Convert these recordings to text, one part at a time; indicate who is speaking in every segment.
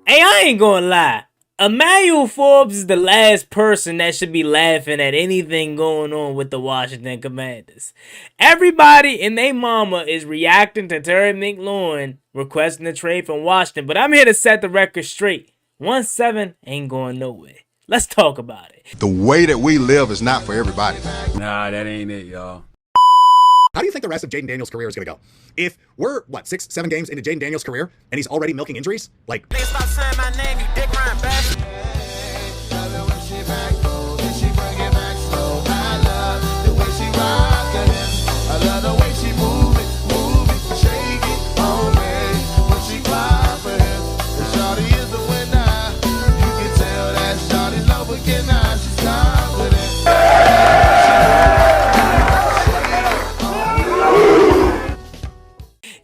Speaker 1: Hey, I ain't gonna lie. Emmanuel Forbes is the last person that should be laughing at anything going on with the Washington Commanders. Everybody and their mama is reacting to Terry McLaurin requesting a trade from Washington, but I'm here to set the record straight. 1-7 ain't going nowhere. Let's talk about it.
Speaker 2: The way that we live is not for everybody.
Speaker 3: Nah, that ain't it, y'all.
Speaker 4: How do you think the rest of Jaden Daniels' career is going to go? If we're, 6, 7 games into Jaden Daniels' career and he's already milking injuries? Like,
Speaker 5: stop saying my name, you dick riding bastard.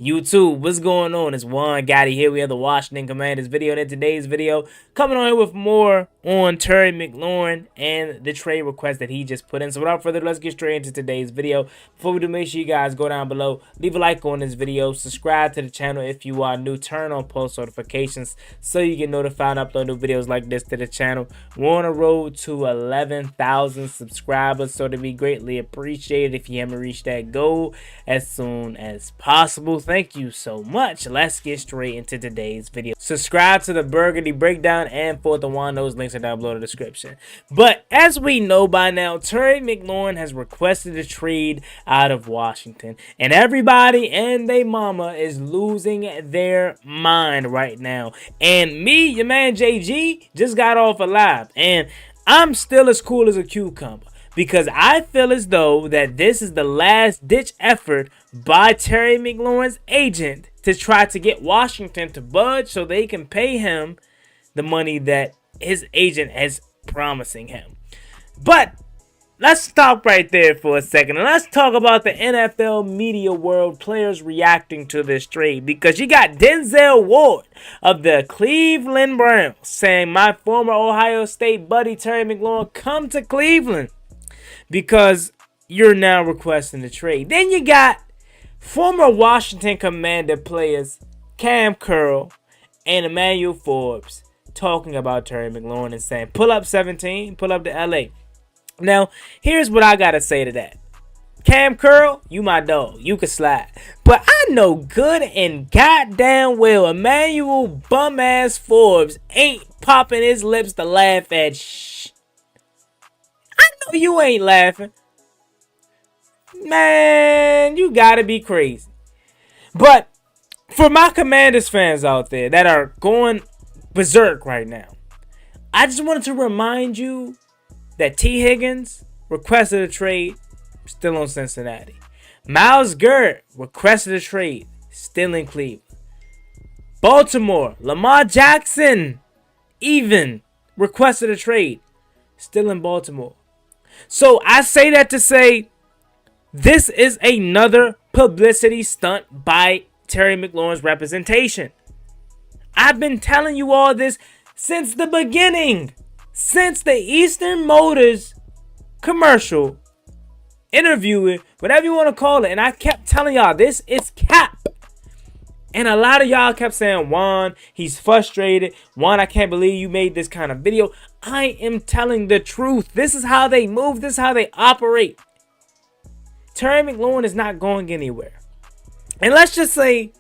Speaker 1: YouTube, what's going on? It's Juan Gotti here. We have the Washington Commanders video, and in today's video, coming on here with more on Terry McLaurin and the trade request that he just put in. So without further ado, let's get straight into today's video. Before we do, make sure you guys go down below, leave a like on this video, subscribe to the channel if you are new, turn on post notifications so you get notified and upload new videos like this to the channel. We're on a road to 11,000 subscribers, so it'd be greatly appreciated if you haven't reached that goal as soon as possible. Thank you so much. Let's get straight into today's video. Subscribe to the Burgundy Breakdown and for the one. Those links are down below in the description. But as we know by now, Terry McLaurin has requested a trade out of Washington. And everybody and their mama is losing their mind right now. And me, your man JG, just got off alive. And I'm still as cool as a cucumber, because I feel as though that this is the last ditch effort by Terry McLaurin's agent to try to get Washington to budge so they can pay him the money that his agent is promising him. But let's stop right there for a second and let's talk about the NFL media world, players reacting to this trade, because you got DENZEL Ward of the Cleveland Browns saying, my former Ohio State buddy Terry McLaurin, come to Cleveland because you're now requesting the trade. Then you got former Washington Commander players Cam Curl and Emmanuel Forbes talking about Terry McLaurin and saying, pull up 17, pull up to LA. Now, here's what I got to say to that. Cam Curl, you my dog. You can slide. But I know good and goddamn well Emmanuel bum-ass Forbes ain't popping his lips to laugh at shh. I know you ain't laughing. Man, you gotta be crazy. But for my Commanders fans out there that are going berserk right now, I just wanted to remind you that T. Higgins requested a trade, still on Cincinnati. Myles Garrett requested a trade, still in Cleveland. Baltimore, Lamar Jackson even requested a trade, still in Baltimore. So I say that to say, this is another publicity stunt by Terry McLaurin's representation. I've been telling you all this since the beginning. Since the Eastern Motors commercial, interview, whatever you want to call it. And I kept telling y'all, this is cap. And a lot of y'all kept saying, Juan, he's frustrated. Juan, I can't believe you made this kind of video. I am telling the truth. This is how they move. This is how they operate. Terry McLaurin is not going anywhere. And let's just say,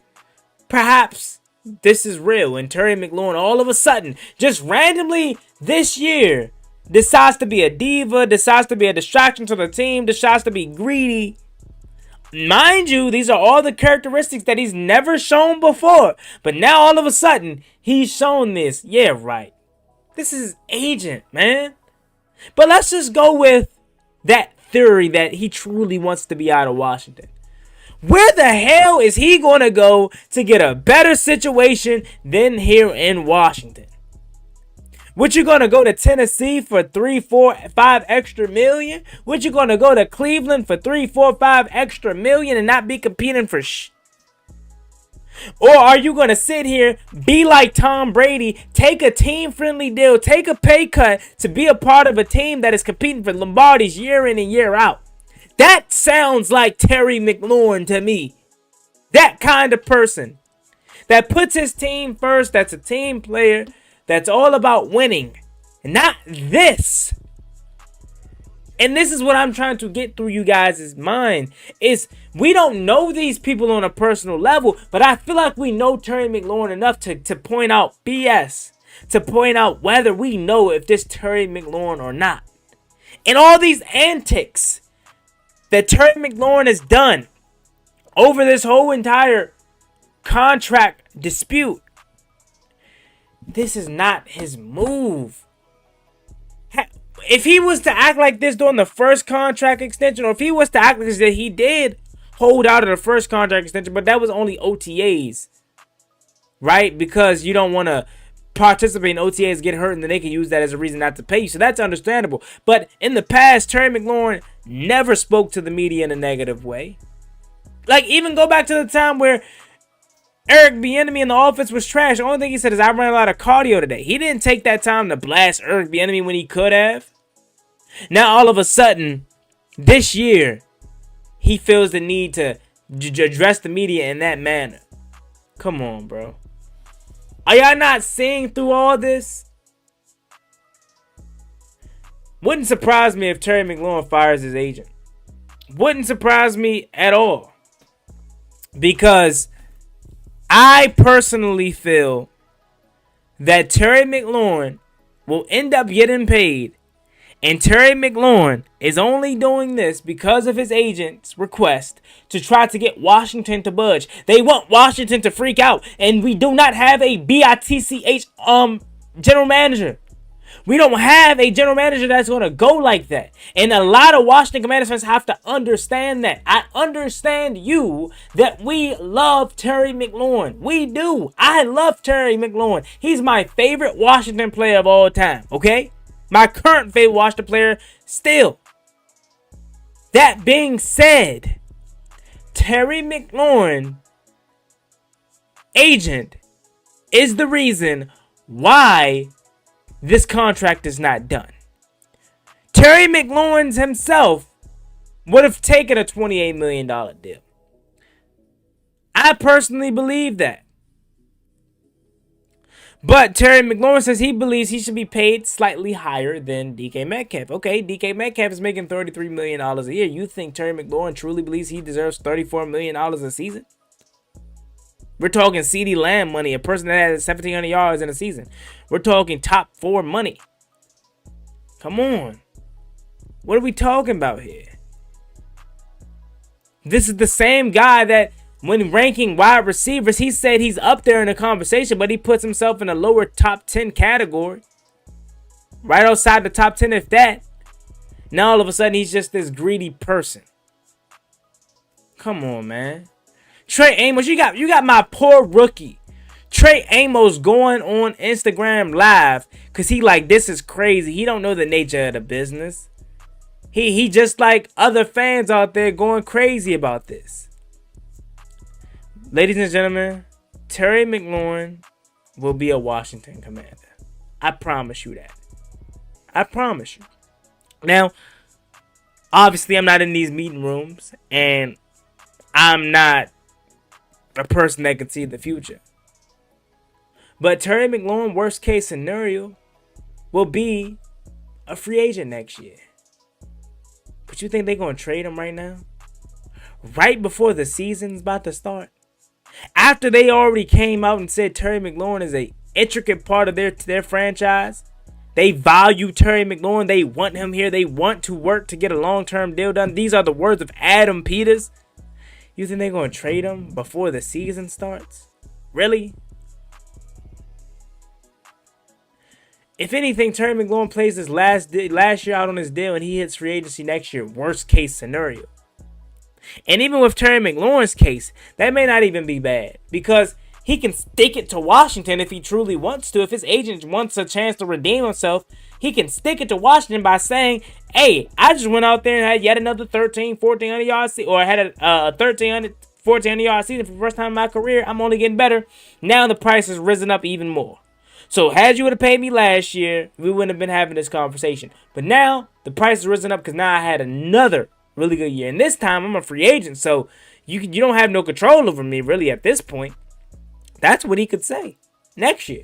Speaker 1: perhaps this is real. And Terry McLaurin all of a sudden, just randomly this year, decides to be a diva, decides to be a distraction to the team, decides to be greedy. Mind you, these are all the characteristics that he's never shown before. But now all of a sudden, he's shown this. Yeah, right. This is his agent, man. But let's just go with that theory that he truly wants to be out of Washington. Where the hell is he going to go to get a better situation than here in Washington? What, you going to go to Tennessee for 3, 4, 5 extra million? What, you going to go to Cleveland for 3, 4, 5 extra million and not be competing for shh? Or are you going to sit here, be like Tom Brady, take a team-friendly deal, take a pay cut to be a part of a team that is competing for Lombardies year in and year out? That sounds like Terry McLaurin to me. That kind of person. that puts his team first, that's a team player, that's all about winning, and not this. And this is what I'm trying to get through you guys' mind, is we don't know these people on a personal level, but I feel like we know Terry McLaurin enough to point out BS, to point out whether we know if this Terry McLaurin or not. And all these antics that Terry McLaurin has done over this whole entire contract dispute, this is not his move. If he was to act like this during the first contract extension, or if he was to act like this, that he did hold out of the first contract extension, but that was only OTAs, right? Because you don't want to participate in OTAs, get hurt, and then they can use that as a reason not to pay you. So that's understandable. But in the past, Terry McLaurin never spoke to the media in a negative way. Like, even go back to the time where Eric Bieniemy in the offense was trash. The only thing he said is, I ran a lot of cardio today. He didn't take that time to blast Eric Bieniemy when he could have. Now, all of a sudden, this year, he feels the need to address the media in that manner. Come on, bro. Are y'all not seeing through all this? Wouldn't surprise me if Terry McLaurin fires his agent. Wouldn't surprise me at all. Because I personally feel that Terry McLaurin will end up getting paid, and Terry McLaurin is only doing this because of his agent's request to try to get Washington to budge. They want Washington to freak out, and we do not have a BITCH general manager. We don't have a general manager that's going to go like that. And a lot of Washington Commanders fans have to understand that. I understand you that we love Terry McLaurin. We do. I love Terry McLaurin. He's my favorite Washington player of all time, okay? My current favorite Washington player still. That being said, Terry McLaurin, agent, is the reason why this contract is not done. Terry McLaurin himself would have taken a $28 million deal. I personally believe that. But Terry McLaurin says he believes he should be paid slightly higher than DK Metcalf. Okay, DK Metcalf is making $33 million a year. You think Terry McLaurin truly believes he deserves $34 million a season? We're talking CeeDee Lamb money, a person that has 1,700 yards in a season. We're talking top 4 money. Come on. What are we talking about here? This is the same guy that, when ranking wide receivers, he said he's up there in the conversation, but he puts himself in a lower top 10 category. Right outside the top 10, if that. Now all of a sudden, he's just this greedy person. Come on, man. Trey Amos, you got my poor rookie Trey Amos going on Instagram live because he like, this is crazy. He don't know the nature of the business. He just like other fans out there going crazy about this. Ladies and gentlemen, Terry McLaurin will be a Washington Commander. I promise you that. I promise you. Now, obviously, I'm not in these meeting rooms, and I'm not a person that can see the future. But Terry McLaurin, worst case scenario, will be a free agent next year. But you think they're going to trade him right now? Right before the season's about to start? After they already came out and said Terry McLaurin is an intricate part of their franchise. They value Terry McLaurin. They want him here. They want to work to get a long-term deal done. These are the words of Adam Peters. You think they're going to trade him before the season starts? Really? If anything, Terry McLaurin plays this last year out on his deal and he hits free agency next year. Worst case scenario. And even with Terry McLaurin's case, that may not even be bad. Because he can stick it to Washington if he truly wants to. If his agent wants a chance to redeem himself, he can stick it to Washington by saying, hey, I just went out there and had yet another 1,400 yard season, or I had a 1,400 yard season for the first time in my career. I'm only getting better. Now the price has risen up even more. So had you would have paid me last year, we wouldn't have been having this conversation. But now the price has risen up because now I had another really good year. And this time I'm a free agent, so you don't have no control over me really at this point. That's what he could say next year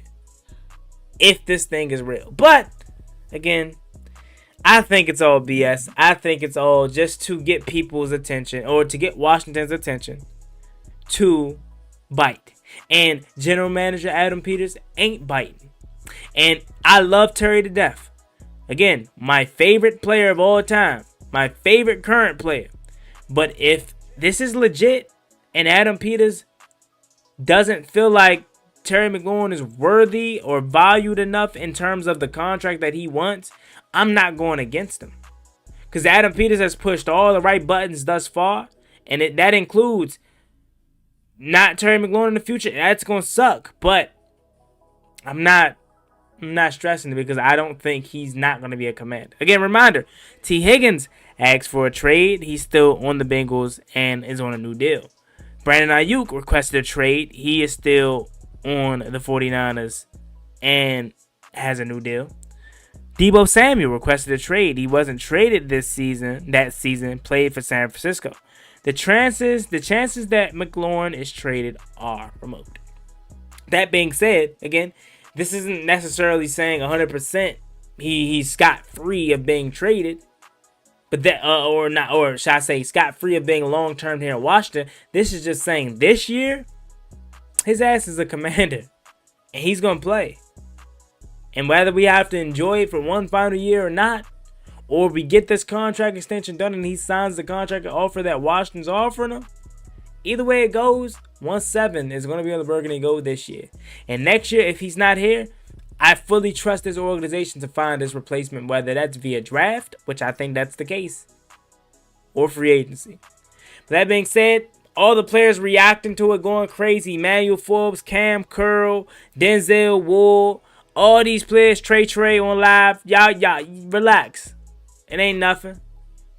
Speaker 1: if this thing is real. But again, I think it's all BS. I think it's all just to get people's attention or to get Washington's attention to bite. And general manager Adam Peters ain't biting. And I love Terry to death. Again, my favorite player of all time. My favorite current player. But if this is legit and Adam Peters doesn't feel like Terry McLaurin is worthy or valued enough in terms of the contract that he wants, I'm not going against him. Because Adam Peters has pushed all the right buttons thus far. And that includes not Terry McLaurin in the future. That's going to suck. But I'm not stressing it because I don't think he's not going to be a Commander. Again, reminder, T. Higgins asked for a trade. He's still on the Bengals and is on a new deal. Brandon Ayuk requested a trade. He is still on the 49ers and has a new deal. Deebo Samuel requested a trade. He wasn't traded that season, played for San Francisco. The chances that McLaurin is traded are remote. That being said, again, this isn't necessarily saying 100% he's scot-free of being traded. But that, or should I say, scot-free of being long-term here in Washington. This is just saying this year, his ass is a Commander, and he's gonna play. And whether we have to enjoy it for one final year or not, or we get this contract extension done and he signs the contract offer that Washington's offering him, either way it goes, 1-7 is gonna be on the Burgundy Gold this year. And next year, if he's not here, I fully trust this organization to find his replacement, whether that's via draft, which I think that's the case, or free agency. But that being said, all the players reacting to it, going crazy. Emmanuel Forbes, Cam Curl, Denzel Ward, all these players, Trey on live. Y'all, relax. It ain't nothing.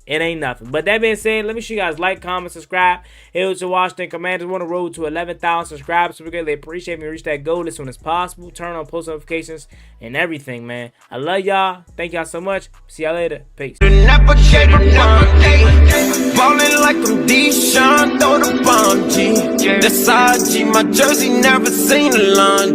Speaker 1: It ain't nothing. But that being said, let me show you guys like, comment, subscribe. Hail to Washington Commanders. We're on the road to 11,000 subscribers. So we greatly appreciate me reach that goal as soon as possible. Turn on post notifications and everything, man. I love y'all. Thank y'all so much. See y'all later. Peace.
Speaker 5: Ballin' like I'm Deshaun, throw the bomb, G. That's IG, my jersey never seen a laundry.